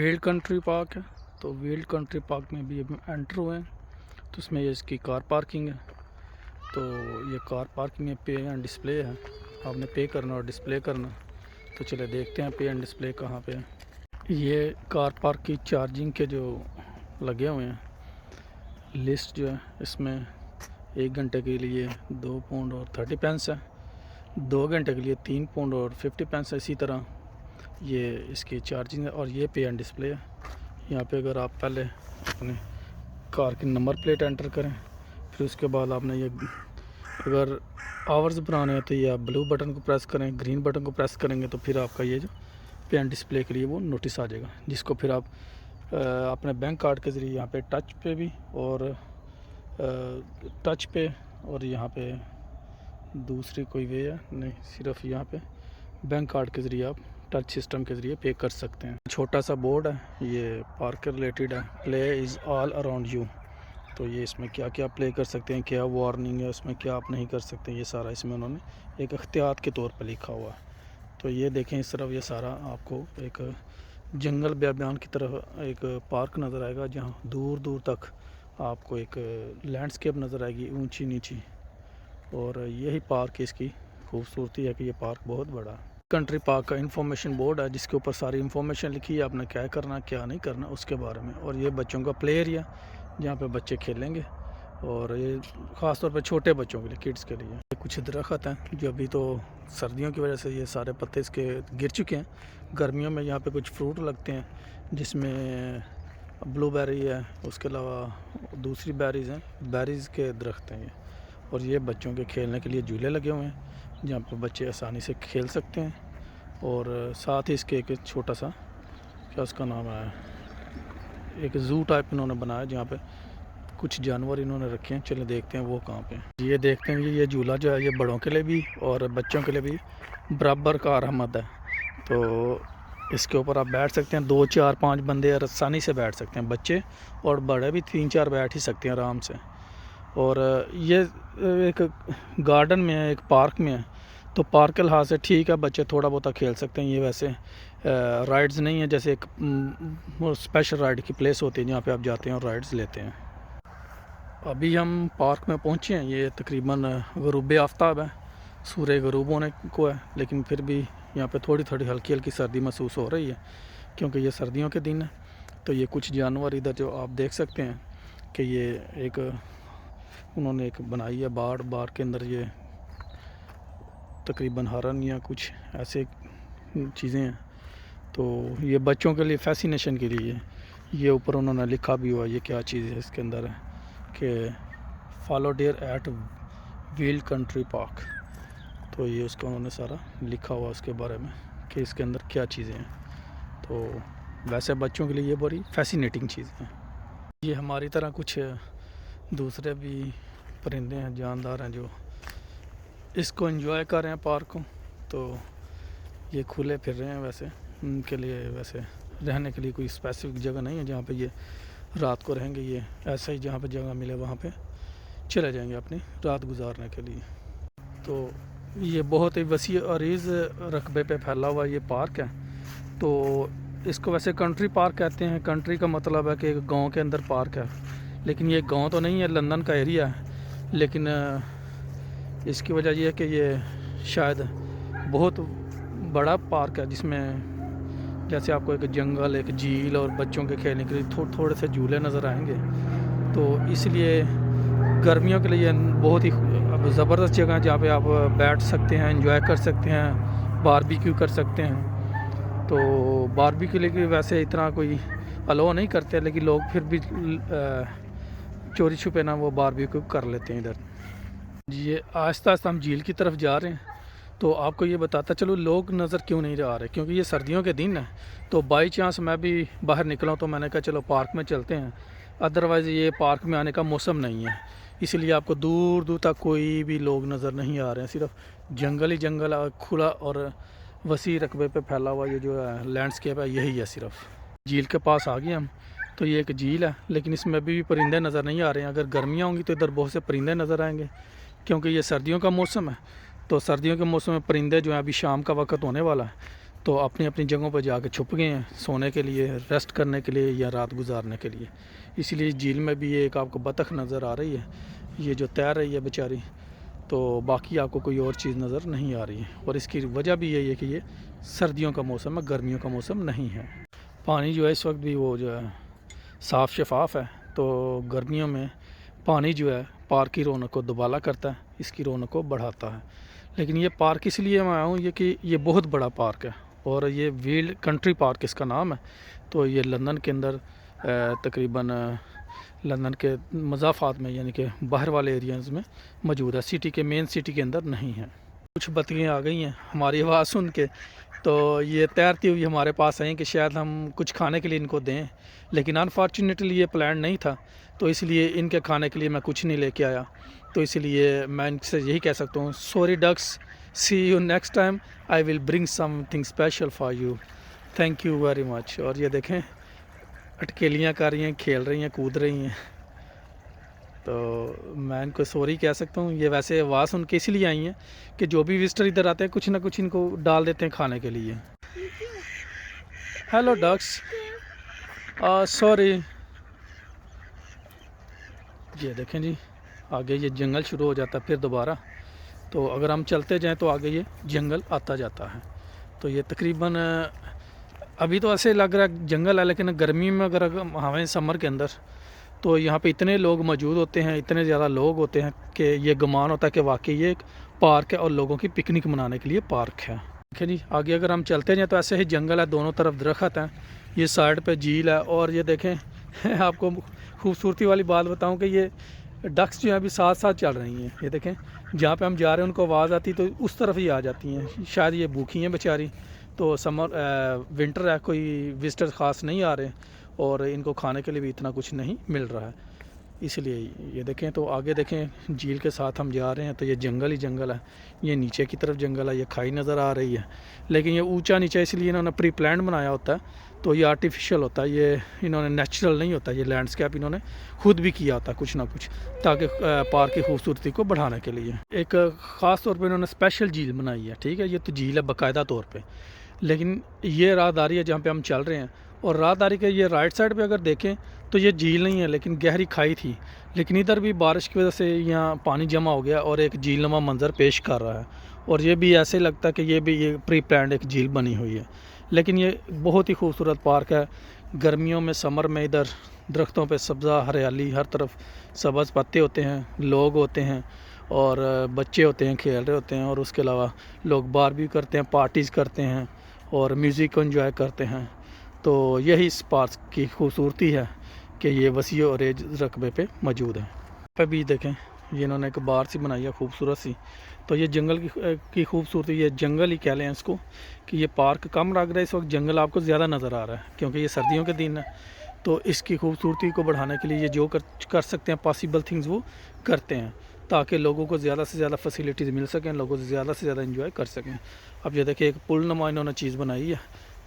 Weld country park है। तो weld country park में भी अभी एंटर हुए हैं। तो इसमें ये इसकी कार पार्किंग है। तो ये कार पार्किंग में पे एंड डिस्प्ले है, आपने पे करना और डिस्प्ले करना। तो चले देखते हैं पे एंड डिस्प्ले कहाँ पे है। ये कार पार्क की चार्जिंग के जो लगे हुए हैं लिस्ट जो है, इसमें 1 घंटे के लिए 2 पाउंड और 30 पैंस है, 2 घंटे के लिए 3 पाउंड और 50 पैंस है। इसी तरह ये इसकी चार्जिंग है और ये पे एंड डिस्प्ले है। यहाँ पे अगर आप पहले अपने कार की नंबर प्लेट एंटर करें, फिर उसके बाद आपने ये अगर आवर्स बनाने हैं तो ये आप ब्लू बटन को प्रेस करें, ग्रीन बटन को प्रेस करेंगे तो फिर आपका ये जो पे एंड डिस्प्ले के लिए वो नोटिस आ जाएगा, जिसको फिर आप अपने बैंक कार्ड के ज़रिए यहाँ पे टच पे भी और टच पे और यहाँ पे दूसरी कोई वे है नहीं, सिर्फ यहाँ पे बैंक कार्ड के ज़रिए आप टच सिस्टम के ज़रिए पे कर सकते हैं। छोटा सा बोर्ड है, ये पार्क के रिलेटेड है, play is all around you. तो ये इसमें क्या क्या प्ले कर सकते हैं, क्या वार्निंग है, उसमें क्या आप नहीं कर सकते, ये सारा इसमें उन्होंने एक एहतियात के तौर पर लिखा हुआ है। तो ये देखें इस तरफ ये सारा आपको एक जंगल बेबयान की तरफ एक पार्क नज़र आएगा, जहाँ दूर दूर तक आपको एक लैंडस्केप नज़र आएगी ऊंची नीची। और यही पार्क इसकी खूबसूरती है कि ये पार्क बहुत बड़ा है। कंट्री पार्क का इंफॉर्मेशन बोर्ड है, जिसके ऊपर सारी इंफॉर्मेशन लिखी है, आपने क्या करना क्या नहीं करना उसके बारे में। और ये बच्चों का प्ले एरिया, जहाँ पे बच्चे खेलेंगे, और ये ख़ास तौर पे छोटे बच्चों के लिए, किड्स के लिए। कुछ दरख्त हैं जो अभी तो सर्दियों की वजह से ये सारे पत्ते इसके गिर चुके हैं। गर्मियों में यहाँ पे कुछ फ्रूट लगते हैं, जिसमें ब्लूबेरी है, उसके अलावा दूसरी बेरीज़ हैं, बेरीज़ के दरख्त हैं ये। और ये बच्चों के खेलने के लिए झूले लगे हुए हैं, जहाँ पर बच्चे आसानी से खेल सकते हैं। और साथ ही इसके एक छोटा सा, क्या उसका नाम है, एक ज़ू टाइप इन्होंने बनाया, जहाँ पे कुछ जानवर इन्होंने रखे हैं। चलिए देखते हैं वो कहाँ पे हैं। ये देखते हैं कि ये झूला जो है ये बड़ों के लिए भी और बच्चों के लिए भी बराबर कारआमद है। तो इसके ऊपर आप बैठ सकते हैं, 2 4 5 बंदे आसानी से बैठ सकते हैं, बच्चे और बड़े भी 3 4 बैठ ही सकते हैं आराम से। और ये एक गार्डन में है, एक पार्क में है। तो पार्क के लिहाज से ठीक है, बच्चे थोड़ा बहुत खेल सकते हैं। ये वैसे राइड्स नहीं है, जैसे एक स्पेशल राइड की प्लेस होती है जहाँ पे आप जाते हैं और राइड्स लेते हैं। अभी हम पार्क में पहुँचे हैं, ये तकरीबन ग़ुरूब आफ्ताब है, सूर्य ग़ुरूब होने को है, लेकिन फिर भी यहाँ पे थोड़ी थोड़ी हल्की हल्की सर्दी महसूस हो रही है, क्योंकि ये सर्दियों के दिन है। तो ये कुछ जानवर इधर जो आप देख सकते हैं कि ये एक उन्होंने एक बनाई है बाड़ के अंदर, ये तकरीबन हरन या कुछ ऐसे चीज़ें हैं। तो ये बच्चों के लिए फैसिनेशन के लिए, ये ऊपर उन्होंने लिखा भी हुआ, ये क्या चीज़ है इसके अंदर है कि fallow deer at Weald country park. तो ये उसका उन्होंने सारा लिखा हुआ उसके बारे में कि इसके अंदर क्या चीज़ें हैं। तो वैसे बच्चों के लिए ये बड़ी फैसिनेटिंग चीज़ है। ये हमारी तरह कुछ दूसरे भी परिंदे हैं, जानदार हैं, जो इसको एंजॉय कर रहे हैं पार्क को। तो ये खुले फिर रहे हैं, वैसे उनके लिए वैसे रहने के लिए कोई स्पेसिफिक जगह नहीं है जहाँ पे ये रात को रहेंगे। ये ऐसा ही जहाँ पे जगह मिले वहाँ पे चले जाएंगे अपनी रात गुजारने के लिए। तो ये बहुत ही वसी अरीज़ रकबे पे फैला हुआ ये पार्क है। तो इसको वैसे कंट्री पार्क कहते हैं। कंट्री का मतलब है कि एक गांव के अंदर पार्क है, लेकिन ये गांव तो नहीं है, लंदन का एरिया है। लेकिन इसकी वजह यह है कि ये शायद बहुत बड़ा पार्क है, जिसमें जैसे आपको एक जंगल, एक झील और बच्चों के खेलने के लिए थोड़े से झूले नज़र आएंगे। तो इसलिए गर्मियों के लिए बहुत ही ज़बरदस्त जगह है, जहाँ पे आप बैठ सकते हैं, एंजॉय कर सकते हैं, बारबेक्यू कर सकते हैं। तो बारबेक्यू लेके वैसे इतना कोई अलाउ नहीं करते, लेकिन लोग फिर भी चोरी छुपे ना वो बारबेक्यू कर लेते हैं इधर। ये आहिस्ता आहिस्ता हम झील की तरफ जा रहे हैं। तो आपको ये बताता चलो लोग नज़र क्यों नहीं आ रहे, क्योंकि ये सर्दियों के दिन है। तो बाई चांस मैं भी बाहर निकला तो मैंने कहा चलो पार्क में चलते हैं, अदरवाइज़ ये पार्क में आने का मौसम नहीं है, इसलिए आपको दूर दूर तक कोई भी लोग नज़र नहीं आ रहे हैं। सिर्फ जंगल ही जंगल, खुला और वसी रकबे पे फैला हुआ ये जो लैंडस्केप है यही है। सिर्फ झील के पास आ गए हम। तो ये एक झील है, लेकिन इसमें अभी भी परिंदे नज़र नहीं आ रहे हैं। अगर गर्मियाँ होंगी तो इधर बहुत से परिंदे नज़र आएंगे, क्योंकि ये सर्दियों का मौसम है। तो सर्दियों के मौसम में परिंदे जो हैं, अभी शाम का वक्त होने वाला है, तो अपनी अपनी जगहों पर जाके छुप गए हैं सोने के लिए, रेस्ट करने के लिए या रात गुजारने के लिए। इसलिए झील में भी एक आपको बतख नज़र आ रही है, ये जो तैर रही है बेचारी, तो बाकी आपको कोई और चीज़ नज़र नहीं आ रही है। और इसकी वजह भी यही है कि ये सर्दियों का मौसम है, गर्मियों का मौसम नहीं है। पानी जो है इस वक्त भी वो जो है साफ़ शफाफ है, तो गर्मियों में पानी जो है पार्क की रौनक को दुबाला करता है, इसकी रौनक को बढ़ाता है। लेकिन ये पार्क इसलिए मैं आया हूँ ये कि ये बहुत बड़ा पार्क है और ये वाइल्ड कंट्री पार्क इसका नाम है। तो ये लंदन के अंदर तकरीबन लंदन के मज़ाफ़ात में यानी कि बाहर वाले एरियाज़ में मौजूद है, सिटी के मेन सिटी के अंदर नहीं है। कुछ बत्तियाँ आ गई हैं हमारी आवाज़ सुन के, तो ये तैरती हुई हमारे पास आई कि शायद हम कुछ खाने के लिए इनको दें, लेकिन अनफॉर्चुनेटली ये प्लान नहीं था, तो इसलिए इनके खाने के लिए मैं कुछ नहीं लेके आया। तो इसलिए मैं इनसे यही कह सकता हूँ, sorry ducks, see you next time, I will bring something special for you, thank you very much. और ये देखें अटकेलियाँ कर रही हैं, खेल रही हैं, कूद रही हैं, तो मैं इनको सॉरी कह सकता हूँ। ये वैसे आवाज़ सुन के इसलिए आई हैं कि जो भी विजिटर इधर आते हैं कुछ ना कुछ इनको डाल देते हैं खाने के लिए। Hello ducks, sorry. ये देखें जी, आगे ये जंगल शुरू हो जाता है फिर दोबारा, तो अगर हम चलते जाएं तो आगे ये जंगल आता जाता है। तो ये तकरीबन अभी तो ऐसे लग रहा है जंगल है, लेकिन गर्मी में अगर हमें समर के अंदर तो यहाँ पे इतने लोग मौजूद होते हैं, इतने ज़्यादा लोग होते हैं कि ये गुमान होता है कि वाकई ये एक पार्क है और लोगों की पिकनिक मनाने के लिए पार्क है। देखिए जी, आगे अगर हम चलते जाएँ तो ऐसे ही जंगल है, दोनों तरफ दरख्त हैं, ये साइड पे झील है। और ये देखें आपको खूबसूरती वाली बात बताऊं कि ये डक्स जो है अभी साथ साथ चल रही हैं। ये देखें जहाँ पे हम जा रहे हैं उनको आवाज़ आती तो उस तरफ ही आ जाती हैं, शायद ये भूखी हैं बेचारी, तो समर विंटर है, कोई विजिटर ख़ास नहीं आ रहे और इनको खाने के लिए भी इतना कुछ नहीं मिल रहा है, इसलिए ये देखें। तो आगे देखें झील के साथ हम जा रहे हैं तो ये जंगल ही जंगल है, ये नीचे की तरफ जंगल है, ये खाई नज़र आ रही है, लेकिन ये ऊंचा नीचा इसलिए इन्होंने प्री प्लान बनाया होता है, तो ये आर्टिफिशियल होता है, ये इन्होंने नेचुरल नहीं होता, ये लैंडस्केप इन्होंने खुद भी किया होता है कुछ ना कुछ, ताकि पार्क की खूबसूरती को बढ़ाने के लिए। एक ख़ास तौर पर इन्होंने स्पेशल झील बनाई है, ठीक है, ये तो झील है बाकायदा तौर पर, लेकिन ये राहदारी है जहाँ पर हम चल रहे हैं, और राहदारी के ये राइट साइड पे अगर देखें तो ये झील नहीं है लेकिन गहरी खाई थी, लेकिन इधर भी बारिश की वजह से यहाँ पानी जमा हो गया और एक झीलनुमा मंजर पेश कर रहा है। और ये भी ऐसे लगता है कि ये भी ये प्री प्लान्ड एक झील बनी हुई है, लेकिन ये बहुत ही खूबसूरत पार्क है। गर्मियों में, समर में इधर दरख्तों पे सब्ज़ा हरियाली, हर तरफ सब्ज़ पत्ते होते हैं, लोग होते हैं और बच्चे होते हैं, खेल रहे होते हैं, और उसके अलावा लोग बारबेक्यू करते हैं, पार्टीज़ करते हैं और म्यूज़िक को एंजॉय करते हैं। तो यही इस पार्क की खूबसूरती है कि ये वसी और एज रकबे पे मौजूद है। पे भी देखें ये इन्होंने एक बार सी बनाई है खूबसूरत सी, तो ये जंगल की खूबसूरती, ये जंगल ही कह लें इसको, कि ये पार्क कम लग रहा है इस वक्त, जंगल आपको ज़्यादा नज़र आ रहा है क्योंकि ये सर्दियों के दिन है। तो इसकी खूबसूरती को बढ़ाने के लिए ये जो कर सकते हैं पॉसिबल थिंग्स वो करते हैं, ताकि लोगों को ज़्यादा से ज़्यादा फैसिलिटीज़ मिल सकें, लोगों से ज़्यादा इंजॉय कर सकें। अब ये देखिए एक पुल नुमा इन्होंने चीज़ बनाई है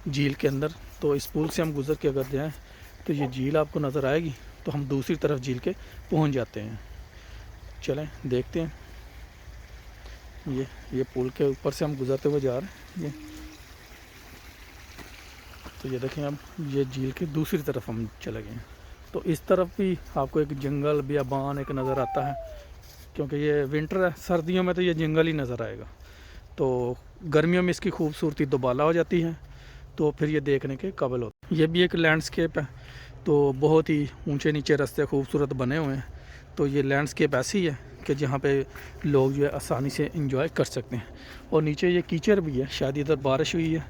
झील के अंदर, तो इस पुल से हम गुज़र के अगर जाएँ तो ये झील आपको नज़र आएगी, तो हम दूसरी तरफ झील के पहुंच जाते हैं। चलें देखते हैं, ये पुल के ऊपर से हम गुज़रते हुए जा रहे हैं। तो ये देखें अब ये झील के दूसरी तरफ हम चले गए हैं, तो इस तरफ भी आपको एक जंगल बियाबान एक नज़र आता है, क्योंकि ये विंटर है, सर्दियों में तो ये जंगल ही नज़र आएगा, तो गर्मियों में इसकी खूबसूरती दोबाला हो जाती है, तो फिर ये देखने के काबिल होता है। ये भी एक लैंडस्केप है, तो बहुत ही ऊंचे नीचे रास्ते खूबसूरत बने हुए हैं। तो ये लैंडस्केप ऐसी है कि जहाँ पे लोग जो है आसानी से इंजॉय कर सकते हैं। और नीचे ये कीचड़ भी है, शायद इधर बारिश हुई है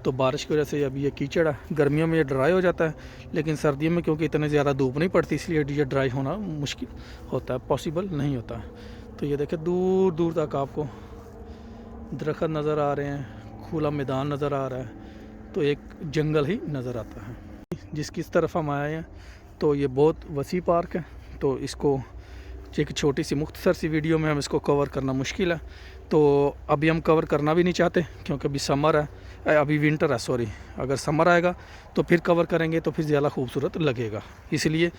तो बारिश की वजह से अभी ये कीचड़ है। गर्मियों में ये ड्राई हो जाता है, लेकिन सर्दियों में क्योंकि इतने ज़्यादा धूप नहीं पड़ती इसलिए ये ड्राई होना मुश्किल होता है, पॉसिबल नहीं होता है। तो ये देखें दूर दूर तक आपको दरख्त नज़र आ रहे हैं, खुला मैदान नज़र आ रहा है, तो एक जंगल ही नज़र आता है। जिसकी तरफ हम आए हैं तो ये बहुत वसी पार्क है, तो इसको एक छोटी सी मुख्तसर सी वीडियो में हम इसको कवर करना मुश्किल है, तो अभी हम कवर करना भी नहीं चाहते क्योंकि अभी समर है, अभी विंटर है सॉरी, अगर समर आएगा तो फिर कवर करेंगे तो फिर ज़्यादा खूबसूरत लगेगा, इसलिए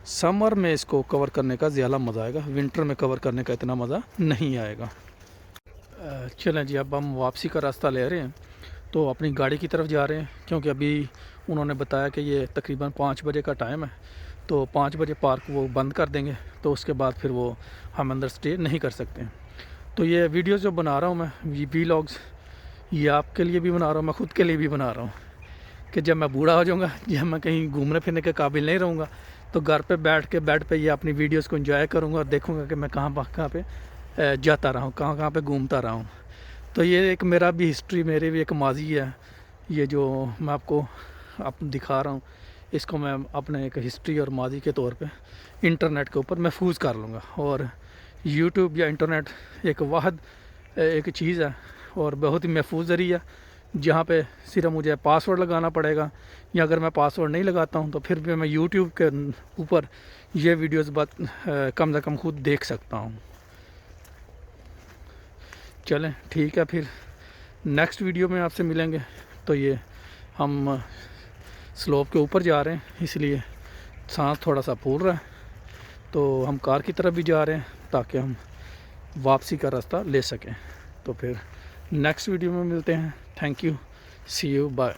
समर में इसको कवर करने का ज़्यादा मज़ा आएगा, विंटर में कवर करने का इतना मज़ा नहीं आएगा। चलें जी, अब हम वापसी का रास्ता ले रहे हैं, तो अपनी गाड़ी की तरफ जा रहे हैं, क्योंकि अभी उन्होंने बताया कि ये तकरीबन 5 बजे का टाइम है, तो 5 बजे पार्क वो बंद कर देंगे, तो उसके बाद फिर वो हम अंदर स्टे नहीं कर सकते हैं। तो ये वीडियोस जो बना रहा हूँ मैं, ये वीलॉग्स, ये आपके लिए भी बना रहा हूँ, मैं ख़ुद के लिए भी बना रहा हूँ कि जब मैं बूढ़ा हो जाऊँगा, जब मैं कहीं घूमने फिरने के काबिल नहीं रहूँगा, तो घर पे बैठ के बेड पे ये अपनी वीडियोस को एंजॉय करूँगा और देखूँगा कि मैं कहाँ पे जाता रहा हूँ, कहाँ पे घूमता रहा हूँ। तो ये एक मेरा भी हिस्ट्री, मेरी भी एक माजी है, ये जो मैं आपको दिखा रहा हूँ, इसको मैं अपने एक हिस्ट्री और माजी के तौर पे इंटरनेट के ऊपर महफूज कर लूँगा। और यूट्यूब या इंटरनेट एक वाहद एक चीज़ है और बहुत ही महफूज ज़रिया, जहाँ पे सिर्फ मुझे पासवर्ड लगाना पड़ेगा, या अगर मैं पासवर्ड नहीं लगाता हूँ तो फिर भी मैं यूट्यूब के ऊपर ये वीडियोस कम से कम खुद देख सकता हूँ। चलें ठीक है, फिर नेक्स्ट वीडियो में आपसे मिलेंगे। तो ये हम स्लोप के ऊपर जा रहे हैं, इसलिए सांस थोड़ा सा फूल रहा है, तो हम कार की तरफ भी जा रहे हैं ताकि हम वापसी का रास्ता ले सकें। तो फिर नेक्स्ट वीडियो में मिलते हैं। Thank you, see you, bye.